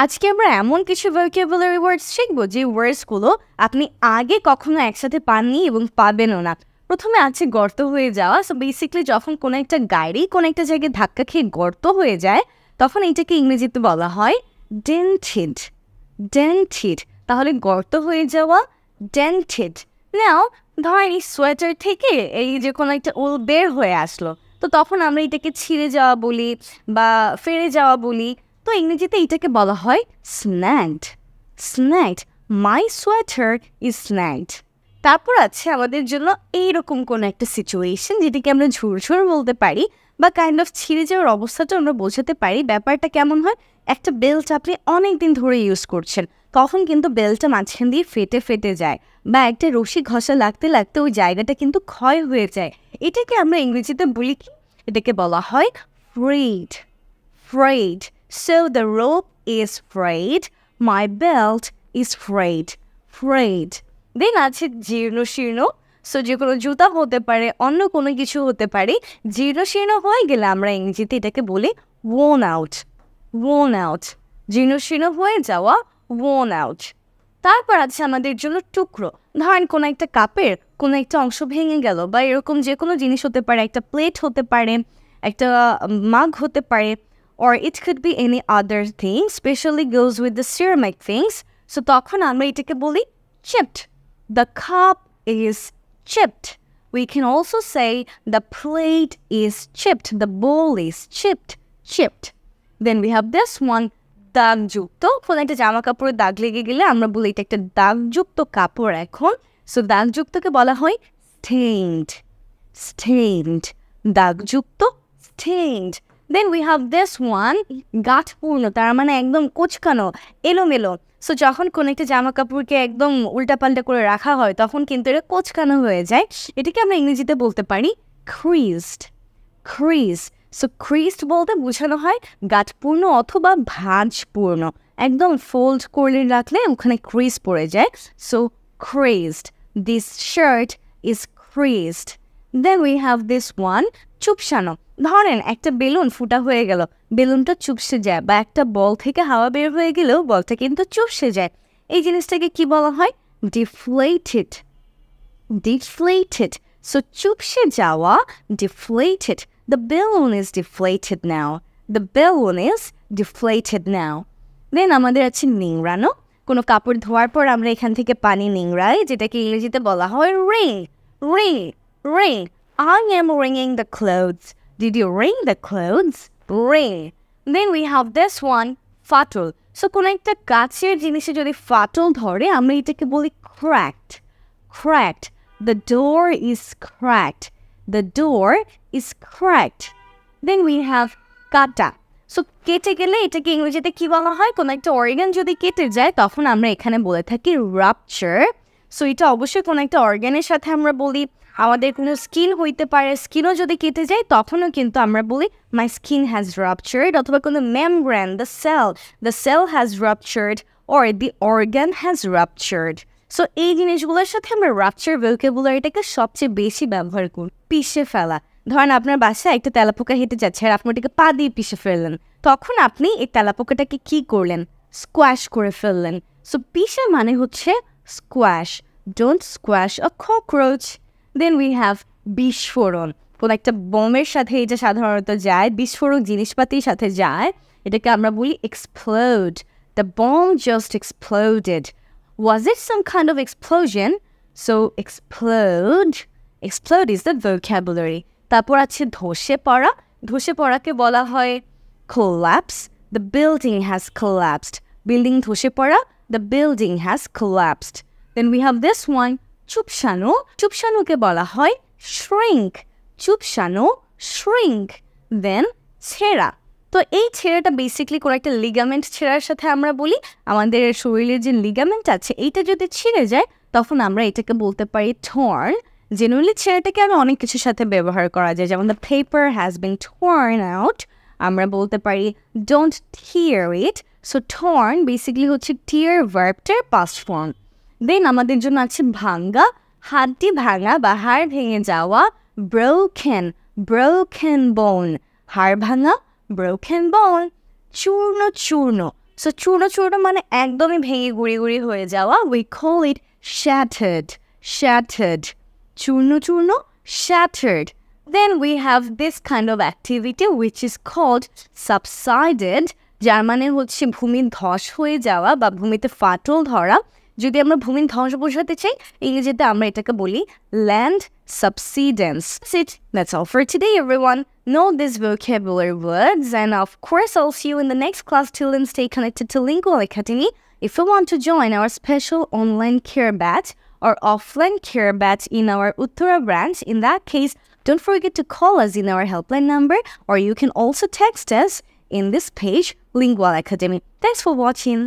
আজকে আমরা এমন কিছু ভোকাবুলারি ওয়ার্ডস শিখব যে ওয়ার্ডসগুলো আপনি আগে কখনো একসাথে পাননি এবং পাবেনও না। প্রথমে আছে গর্ত হয়ে যাওয়া। সো বেসিক্যালি যখন কোনো একটা গাড়ি কোনো একটা জায়গায় ধাক্কা খেয়ে গর্ত হয়ে যায় তখন এইটাকে ইংরেজিতে বলা হয় ডেন্টেড। ডেন্টেড, তাহলে গর্ত হয়ে যাওয়া ডেন্টেড। নাও ধরেন এই সোয়েটার থেকে এই যে কোনো একটা উল বের হয়ে আসলো, তো তখন আমরা এটাকে ছিঁড়ে যাওয়া বলি বা ফেড়ে যাওয়া বলি। তো ইংরেজিতে এটাকে বলা হয় স্ন্যাগড। স্ন্যাগড, মাই সোয়েটার ইজ স্ন্যাগড। তারপর আছে আমাদের জন্য এইরকম কোনো একটা সিচুয়েশন যেটাকে আমরা ঝুরঝুর বলতে পারি বা কাইন্ড অফ ছিঁড়ে যাওয়ার অবস্থাটা আমরা বোঝাতে পারি। ব্যাপারটা কেমন হয়, একটা বেল্ট আপনি অনেক দিন ধরে ইউজ করছেন, তখন কিন্তু বেল্টটা মাঝখান দিয়ে ফেটে ফেটে যায় বা একটা রশি ঘষা লাগতে লাগতে ওই জায়গাটা কিন্তু ক্ষয় হয়ে যায়। এটাকে আমরা ইংরেজিতে বলি কি, এটাকে বলা হয় Fred. Frayed. So the rope is frayed. My belt is frayed. Frayed. Then আছে জীর্ণ শীর্ণ। সো যে কোনো জুতা হতে পারে, অন্য কোনো কিছু হতে পারে। জীর্ণ শীর্ণ হয়ে গেলে আমরা ইংরেজিতে এটাকে বলি worn out. Worn out. জীর্ণ শীর্ণ হয়ে যাওয়া, worn out. তারপর আছে আমাদের জন্য টুকরো। ধরেন কোনো একটা কাপের কোনো একটা অংশ ভেঙে গেল বা এরকম যে কোনো জিনিস হতে পারে, একটা প্লেট হতে পারে, একটা মাগ হতে পারে, or it could be any other thing, especially goes with the ceramic things. So তখন আমরা এটাকে বলি chipped. The cup is chipped. We can also say the plate is chipped. The bowl is chipped. Chipped. Then we have this one, দাগযুক্ত। কোনো একটা জামা কাপড়ে দাগ লেগে গেলে আমরা বলি এটা একটা দাগযুক্ত কাপড় এখন। সো দাগযুক্তকে বলা হয় stained. Stained. দাগযুক্ত, stained. Then we have this one, গাঁঠপূর্ণ, তার মানে একদম কোঁচকানো, এলোমেলো। সো যখন কোনো একটা জামা কাপড়কে একদম উল্টাপাল্টা করে রাখা হয় তখন কিন্তু এটা কোঁচকানো হয়ে যায়। এটাকে আমরা ইংরেজিতে বলতে পারি creased. Crease. সো creased বলতে বোঝানো হয় গাঁঠপূর্ণ অথবা ভাঁজপূর্ণ, একদম ফোল্ড করে রাখলে ওখানে ক্রিজ পড়ে যায়। So creased. This shirt is creased. Then we have this one, চুপসানো। ধরেন একটা বেলুন ফুটা হয়ে গেল, বেলুনটা চুপসে যায়, বা একটা বল থেকে হাওয়া বের হয়ে গেলেও বলটা কিন্তু চুপসে যায়। এই জিনিসটাকে কি বলা হয়, deflated. Deflated. So চুপসে যাওয়া, deflated. The balloon is deflated now. The balloon is deflated now. Then আমাদের আছে নিংড়ানো। কোনো কাপড় ধোয়ার পর আমরা এখান থেকে পানি নিংড়াই, যেটাকে ইংরেজিতে বলা হয় wring. Wring. Wring. I am wringing the clothes. Did you wring the clothes? Wring. Then we have this one, ফাটল। সো কোনো একটা কাচের জিনিসে যদি ফাটল ধরে আমরা এটাকে বলি cracked. Cracked. The door is cracked. The door is cracked. Then we have কাটা। সো কেটে গেলে এটাকে ইংরেজিতে কি বলা হয়, কোনো একটা অর্গান যদি কেটে যায় তখন আমরা এখানে বলে থাকি রাপচার। সো এটা অবশ্যই কোনো একটা অর্গানের সাথে আমরা বলি। আমাদের কোনো স্কিন হইতে পারে, স্কিনও যদি কেটে যায় তখনও কিন্তু আমরা বলি মাই স্কিন হ্যাজ রাপচার্ড, অথবা কোনো membrane, the cell has ruptured, or the organ has ruptured. So এই জিনিসগুলোর সাথে আমরা রাপচার ভোকাবুলারিটাকে সবচেয়ে বেশি ব্যবহার করি। পিষে ফেলা। ধরেন আপনার বাসায় একটা তেলাপোকা হেঁটে যাচ্ছে আর আপনি ওটাকে পা দিয়ে পিষে ফেললেন, তখন আপনি এই তেলাপোকাটাকে কি করলেন, স্কোয়াশ করে ফেললেন। সো পিষে মানে হচ্ছে squash. Don't squash a cockroach. Then we have বিস্ফোরণ। কোনো একটা বোমের সাথে এটা সাধারণত যায়, বিস্ফোরক জিনিসপাতির সাথে যায়, এটাকে আমরা বলি explode. The bomb just exploded. Was it some kind of explosion? So explode. Explode is the vocabulary. তারপর আছে ধসে পড়া। ধসে পড়াকে বলা হয় collapse. The building has collapsed. Building ধসে পড়া, the building has collapsed. Then we have this one, চুপসানো। চুপসানোকে বলা হয় shrink. চুপসানো, shrink. Then ছেঁড়া। তো এই ছেঁড়াটা বেসিক্যালি কোনো একটা লিগামেন্ট ছেঁড়ার সাথে আমরা বলি। আমাদের শরীরের যে লিগামেন্ট আছে এইটা যদি ছিঁড়ে যায় তখন আমরা এটাকে বলতে পারি torn. জেনারেলি ছেঁড়াটাকে আরও অনেক কিছুর সাথে ব্যবহার করা যায়, যেমন the paper has been torn out। আমরা বলতে পারি don't tear it. So torn basically হচ্ছে tear ভার্বটার পাস্ট ফর্ম। দেন আমাদের জন্য আছে ভাঙ্গা। হাড্ডি ভাঙা বা হাড় ভেঙে যাওয়া, broken. Broken bone. হাড় ভাঙা, broken bone. চূর্ণ চূর্ণ। সো চূর্ণ চূর্ণ মানে একদমই ভেঙে গুঁড়ি গুঁড়ি হয়ে যাওয়া। We call it shattered, shattered. চূর্ণ চূর্ণ, shattered. Then we have this kind of activity which is called subsided, যার মানে হচ্ছে ভূমির ধস হয়ে যাওয়া বা ভূমিতে ফাটল ধরা। যদি আমরা ভূমির ধস বোঝাতে চাই, ইংরেজিতে আমরা এটাকে বলি land subsidence. That's it. That's all for today, everyone. Know these vocabulary words, and of course, I'll see you in the next class. Till then, stay connected to Lingual Academy. If you want to join our special online care batch or offline care batch in our Uttara branch, in that case, don't forget to call us in our helpline number, or you can also text us in this page, Lingual Academy. Thanks for watching.